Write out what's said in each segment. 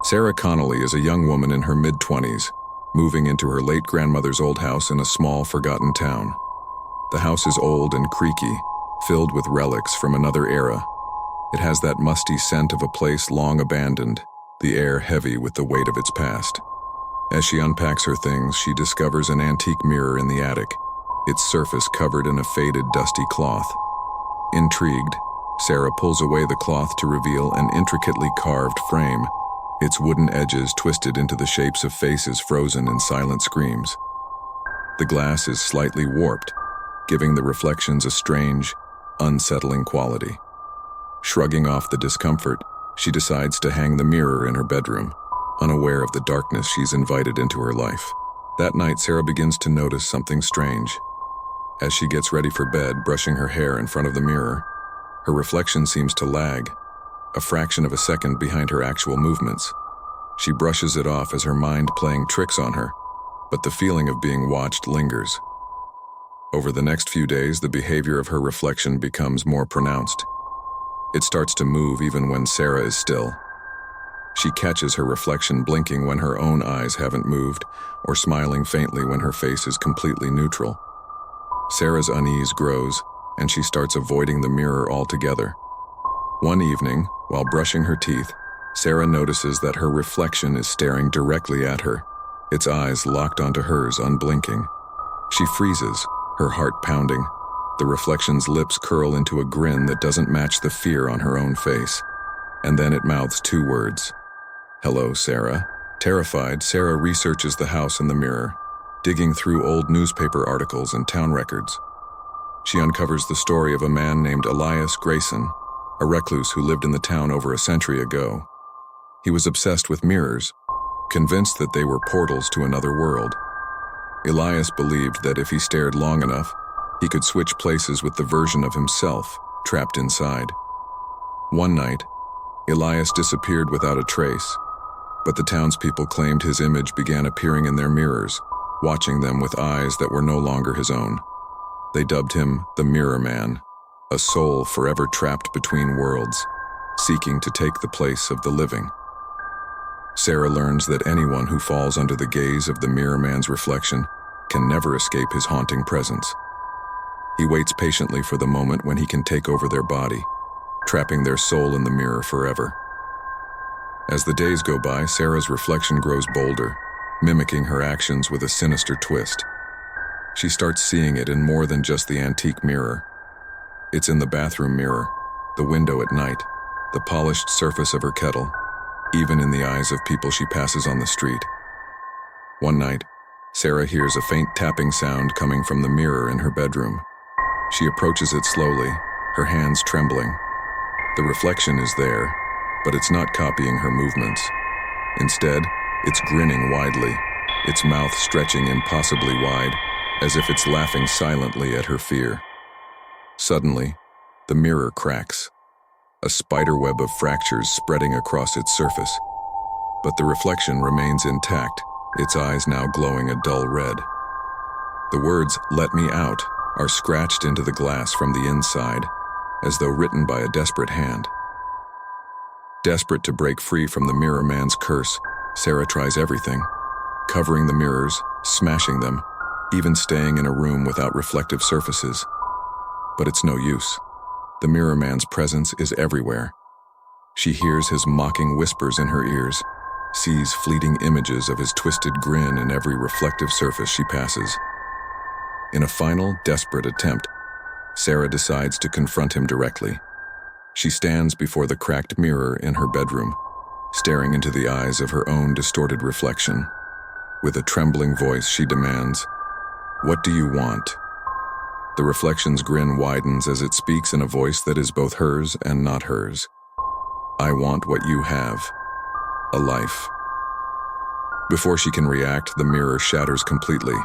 Sarah Connolly is a young woman in her mid-20s, moving into her late grandmother's old house in a small, forgotten town. The house is old and creaky, filled with relics from another era. It has that musty scent of a place long abandoned, the air heavy with the weight of its past. As she unpacks her things, she discovers an antique mirror in the attic, its surface covered in a faded, dusty cloth. Intrigued, Sarah pulls away the cloth to reveal an intricately carved frame, its wooden edges twisted into the shapes of faces frozen in silent screams. The glass is slightly warped, giving the reflections a strange, unsettling quality. Shrugging off the discomfort, she decides to hang the mirror in her bedroom, unaware of the darkness she's invited into her life. That night, Sarah begins to notice something strange. As she gets ready for bed, brushing her hair in front of the mirror, her reflection seems to lag, a fraction of a second behind her actual movements. She brushes it off as her mind playing tricks on her, but the feeling of being watched lingers. Over the next few days, the behavior of her reflection becomes more pronounced. It starts to move even when Sarah is still. She catches her reflection blinking when her own eyes haven't moved, or smiling faintly when her face is completely neutral. Sarah's unease grows, and she starts avoiding the mirror altogether. One evening, while brushing her teeth, Sarah notices that her reflection is staring directly at her, its eyes locked onto hers, unblinking. She freezes, her heart pounding. The reflection's lips curl into a grin that doesn't match the fear on her own face. And then it mouths two words. "Hello, Sarah." Terrified, Sarah researches the house in the mirror, digging through old newspaper articles and town records. She uncovers the story of a man named Elias Grayson, a recluse who lived in the town over a century ago. He was obsessed with mirrors, convinced that they were portals to another world. Elias believed that if he stared long enough, he could switch places with the version of himself trapped inside. One night, Elias disappeared without a trace, but the townspeople claimed his image began appearing in their mirrors, watching them with eyes that were no longer his own. They dubbed him the Mirror Man, a soul forever trapped between worlds, seeking to take the place of the living. Sarah learns that anyone who falls under the gaze of the Mirror Man's reflection can never escape his haunting presence. He waits patiently for the moment when he can take over their body, trapping their soul in the mirror forever. As the days go by, Sarah's reflection grows bolder, mimicking her actions with a sinister twist. She starts seeing it in more than just the antique mirror. It's in the bathroom mirror, the window at night, the polished surface of her kettle, even in the eyes of people she passes on the street. One night, Sarah hears a faint tapping sound coming from the mirror in her bedroom. She approaches it slowly, her hands trembling. The reflection is there, but it's not copying her movements. Instead, it's grinning widely, its mouth stretching impossibly wide, as if it's laughing silently at her fear. Suddenly, the mirror cracks, a spiderweb of fractures spreading across its surface. But the reflection remains intact, its eyes now glowing a dull red. The words, "Let me out," are scratched into the glass from the inside, as though written by a desperate hand. Desperate to break free from the Mirror Man's curse, Sarah tries everything, covering the mirrors, smashing them, even staying in a room without reflective surfaces. But it's no use. The Mirror Man's presence is everywhere. She hears his mocking whispers in her ears, sees fleeting images of his twisted grin in every reflective surface she passes. In a final, desperate attempt, Sarah decides to confront him directly. She stands before the cracked mirror in her bedroom, staring into the eyes of her own distorted reflection. With a trembling voice, she demands, "What do you want?" The reflection's grin widens as it speaks in a voice that is both hers and not hers. "I want what you have. A life." Before she can react, the mirror shatters completely,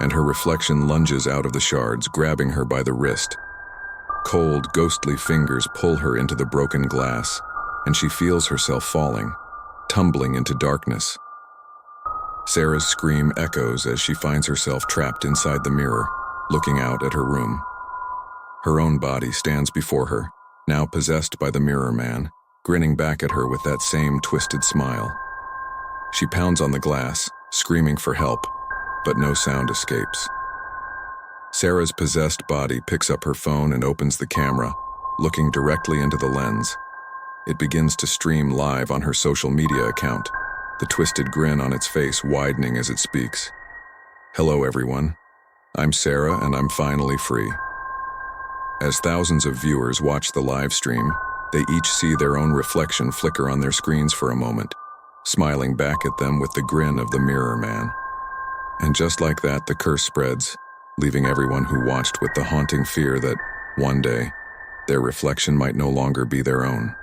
and her reflection lunges out of the shards, grabbing her by the wrist. Cold, ghostly fingers pull her into the broken glass, and she feels herself falling, tumbling into darkness. Sarah's scream echoes as she finds herself trapped inside the mirror, looking out at her room. Her own body stands before her, now possessed by the Mirror Man, grinning back at her with that same twisted smile. She pounds on the glass, screaming for help, but no sound escapes. Sarah's possessed body picks up her phone and opens the camera, looking directly into the lens. It begins to stream live on her social media account, the twisted grin on its face widening as it speaks. Hello everyone. I'm Sarah and I'm finally free. As thousands of viewers watch the live stream, they each see their own reflection flicker on their screens for a moment, smiling back at them with the grin of the mirror man. And just like that, the curse spreads, leaving everyone who watched with the haunting fear that, one day, their reflection might no longer be their own.